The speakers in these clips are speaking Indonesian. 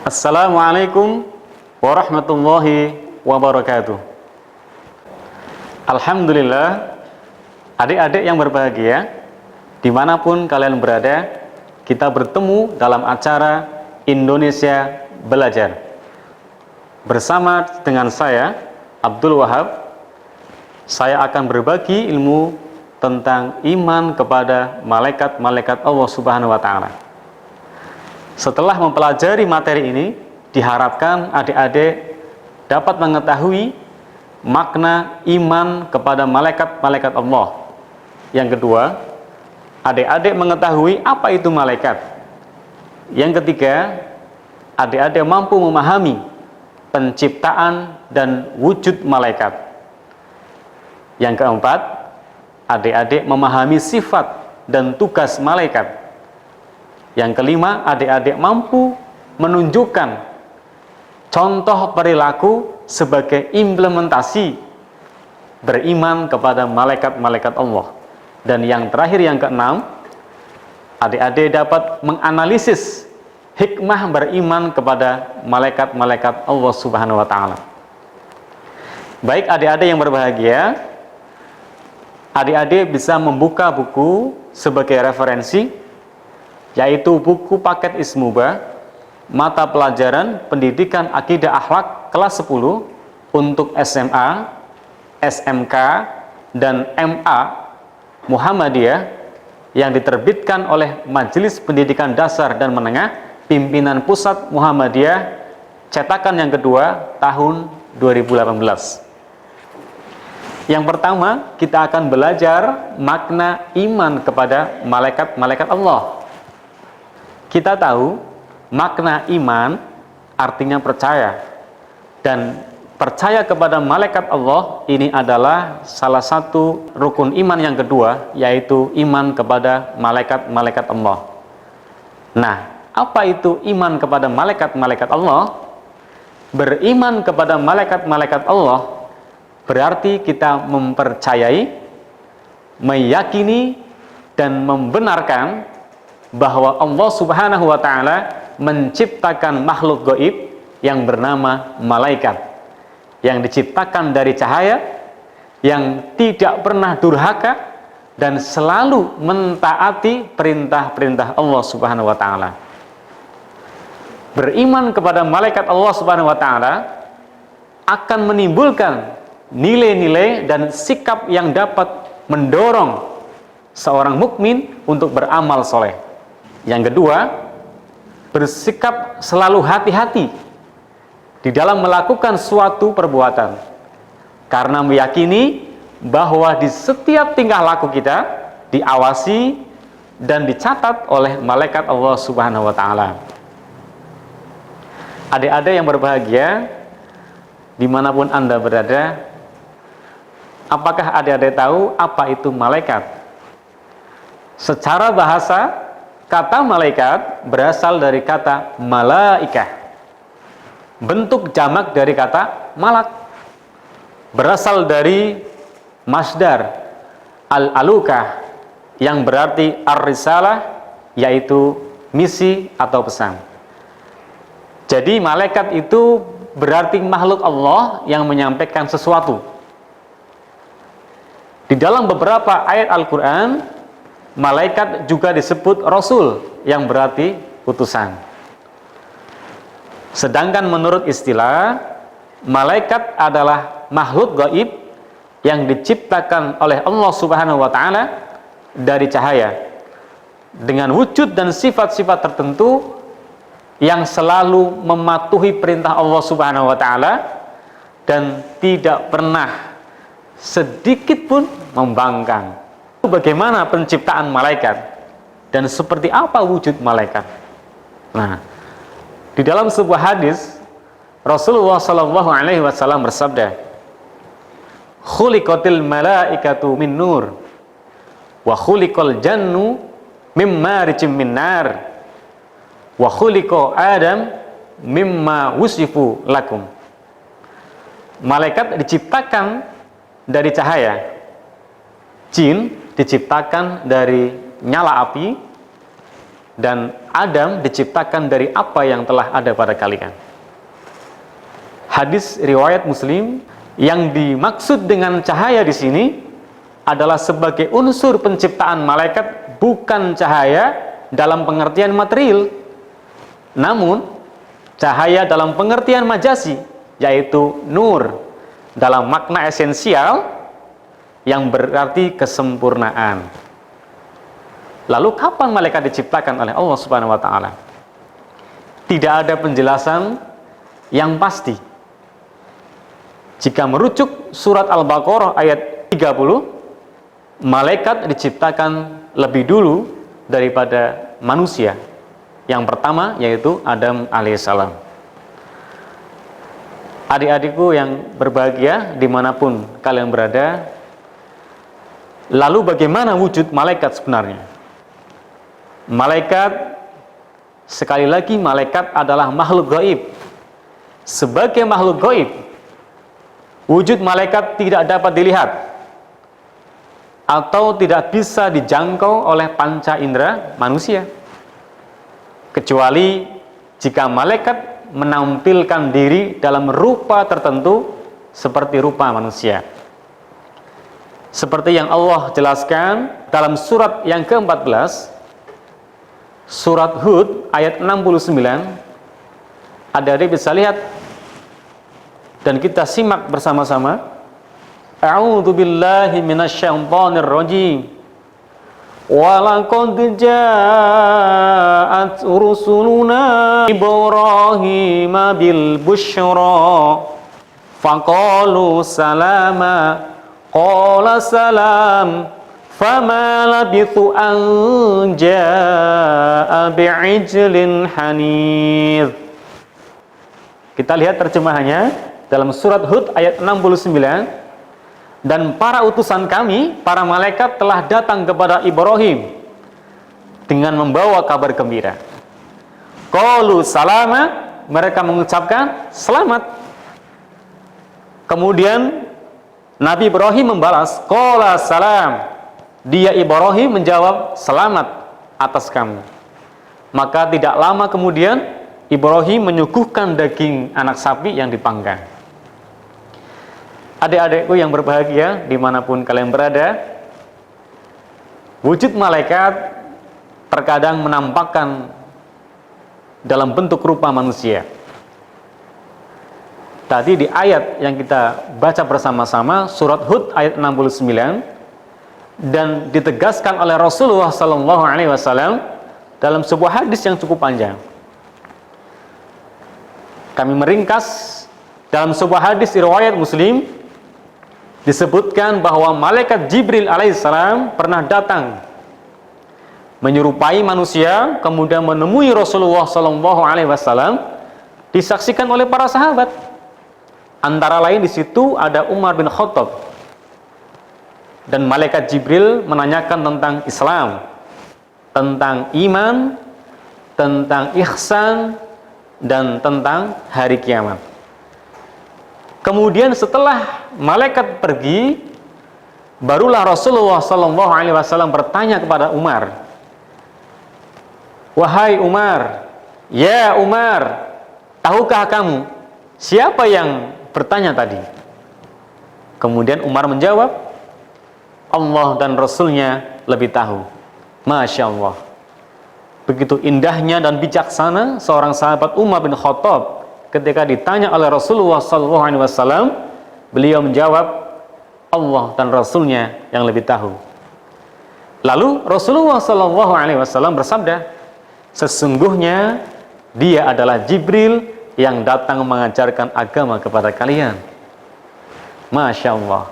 Assalamualaikum warahmatullahi wabarakatuh. Alhamdulillah, adik-adik yang berbahagia, dimanapun kalian berada, kita bertemu dalam acara Indonesia Belajar. Bersama dengan saya, Abdul Wahab, saya akan berbagi ilmu tentang iman kepada malaikat-malaikat Allah Subhanahu wa Ta'ala. Setelah mempelajari materi ini, diharapkan adik-adik dapat mengetahui makna iman kepada malaikat-malaikat Allah. Yang kedua, adik-adik mengetahui apa itu malaikat. Yang ketiga, adik-adik mampu memahami penciptaan dan wujud malaikat. Yang keempat, adik-adik memahami sifat dan tugas malaikat. Yang kelima, adik-adik mampu menunjukkan contoh perilaku sebagai implementasi beriman kepada malaikat-malaikat Allah. Dan yang terakhir, yang keenam, adik-adik dapat menganalisis hikmah beriman kepada malaikat-malaikat Allah Subhanahu wa Ta'ala. Baik adik-adik yang berbahagia, adik-adik bisa membuka buku sebagai referensi, yaitu buku paket Ismuba, mata pelajaran pendidikan akidah akhlak kelas 10 untuk SMA, SMK, dan MA Muhammadiyah yang diterbitkan oleh Majelis Pendidikan Dasar dan Menengah Pimpinan Pusat Muhammadiyah, cetakan yang kedua tahun 2018. Yang pertama, kita akan belajar makna iman kepada malaikat-malaikat Allah. Kita tahu makna iman artinya percaya, dan percaya kepada malaikat Allah ini adalah salah satu rukun iman yang kedua, yaitu iman kepada malaikat-malaikat Allah. Nah, apa itu iman kepada malaikat-malaikat Allah? Beriman kepada malaikat-malaikat Allah berarti kita mempercayai, meyakini, dan membenarkan bahwa Allah Subhanahu wa Ta'ala menciptakan makhluk gaib yang bernama malaikat, yang diciptakan dari cahaya, yang tidak pernah durhaka dan selalu mentaati perintah-perintah Allah Subhanahu wa Ta'ala. Beriman kepada malaikat Allah Subhanahu wa Ta'ala akan menimbulkan nilai-nilai dan sikap yang dapat mendorong seorang mukmin untuk beramal soleh. Yang kedua, bersikap selalu hati-hati di dalam melakukan suatu perbuatan, karena meyakini bahwa di setiap tingkah laku kita diawasi dan dicatat oleh malaikat Allah Subhanahu wa Ta'ala. Adik-adik yang berbahagia, dimanapun Anda berada, apakah adik-adik tahu apa itu malaikat? Secara bahasa, kata malaikat berasal dari kata malaikah. Bentuk jamak dari kata malak. Berasal dari masdar al-alukah yang berarti ar-risalah, yaitu misi atau pesan. Jadi malaikat itu berarti makhluk Allah yang menyampaikan sesuatu. Di dalam beberapa ayat Al-Quran, malaikat juga disebut rasul yang berarti utusan. Sedangkan menurut istilah, malaikat adalah makhluk gaib yang diciptakan oleh Allah Subhanahu wa Ta'ala dari cahaya, dengan wujud dan sifat-sifat tertentu yang selalu mematuhi perintah Allah Subhanahu wa Ta'ala dan tidak pernah sedikit pun membangkang. Bagaimana penciptaan malaikat dan seperti apa wujud malaikat? Nah, di dalam sebuah hadis Rasulullah Shallallahu Alaihi Wasallam bersabda, "Khuliqatil malaikatu min nur, wa khuliqal jannu mimma rijim min nar, wa khuliqa Adam mimma wusifu lakum." Malaikat diciptakan dari cahaya, jin diciptakan dari nyala api, dan Adam diciptakan dari apa yang telah ada pada kalian. Hadis riwayat Muslim, yang dimaksud dengan cahaya di sini adalah sebagai unsur penciptaan malaikat, bukan cahaya dalam pengertian material, namun cahaya dalam pengertian majazi, yaitu nur dalam makna esensial yang berarti kesempurnaan. Lalu kapan malaikat diciptakan oleh Allah Subhanahu wa taala? Tidak ada penjelasan yang pasti. Jika merujuk surat Al-Baqarah ayat 30, malaikat diciptakan lebih dulu daripada manusia. Yang pertama yaitu Adam alaihissalam. Adik-adikku yang berbahagia dimanapun kalian berada, lalu bagaimana wujud malaikat sebenarnya? Malaikat, sekali lagi, malaikat adalah makhluk gaib. Sebagai makhluk gaib, wujud malaikat tidak dapat dilihat atau tidak bisa dijangkau oleh panca indera manusia, kecuali jika malaikat menampilkan diri dalam rupa tertentu seperti rupa manusia. Seperti yang Allah jelaskan dalam surat yang ke-14, surat Hud ayat 69. Adik-adik bisa lihat dan kita simak bersama-sama. A'udzu billahi minasyaitonir rajim. Wa laqad ja'at rusuluna Ibrahim bil busyra faqalu salama qala salam fama labithu an jaa'a bi'ijlin hanir. Kita lihat terjemahannya dalam surat Hud ayat 69. Dan para utusan kami, para malaikat telah datang kepada Ibrahim dengan membawa kabar gembira. Qalu salama, mereka mengucapkan selamat. Kemudian Nabi Ibrahim membalas, qala salam. Dia Ibrahim menjawab, selamat atas kamu. Maka tidak lama kemudian Ibrahim menyuguhkan daging anak sapi yang dipanggang. Adik-adikku yang berbahagia dimanapun kalian berada, wujud malaikat terkadang menampakkan dalam bentuk rupa manusia. Tadi di ayat yang kita baca bersama-sama, surat Hud ayat 69, dan ditegaskan oleh Rasulullah SAW dalam sebuah hadis yang cukup panjang. Kami meringkas dalam sebuah hadis riwayat Muslim, disebutkan bahwa malaikat Jibril alaihissalam pernah datang menyerupai manusia, kemudian menemui Rasulullah SAW, disaksikan oleh para sahabat. Antara lain di situ ada Umar bin Khattab. Dan malaikat Jibril menanyakan tentang Islam, tentang iman, tentang ihsan, dan tentang hari kiamat. Kemudian setelah malaikat pergi, barulah Rasulullah SAW bertanya kepada Umar, wahai Umar, ya Umar, tahukah kamu siapa yang bertanya tadi? Kemudian Umar menjawab, Allah dan Rasulnya lebih tahu. Masya Allah. Begitu indahnya dan bijaksana seorang sahabat Umar bin Khattab ketika ditanya oleh Rasulullah SAW, beliau menjawab, Allah dan Rasulnya yang lebih tahu. Lalu Rasulullah SAW bersabda, sesungguhnya dia adalah Jibril yang datang mengajarkan agama kepada kalian. Masya Allah.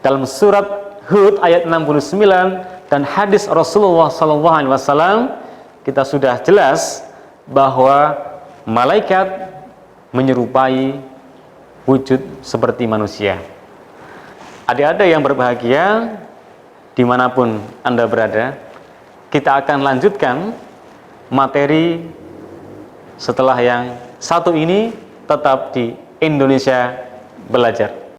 Dalam surat Hud ayat 69 dan hadis Rasulullah SAW, kita sudah jelas bahwa malaikat menyerupai wujud seperti manusia. Adik-adik yang berbahagia dimanapun Anda berada, kita akan lanjutkan materi setelah yang satu ini, tetap di Indonesia Belajar.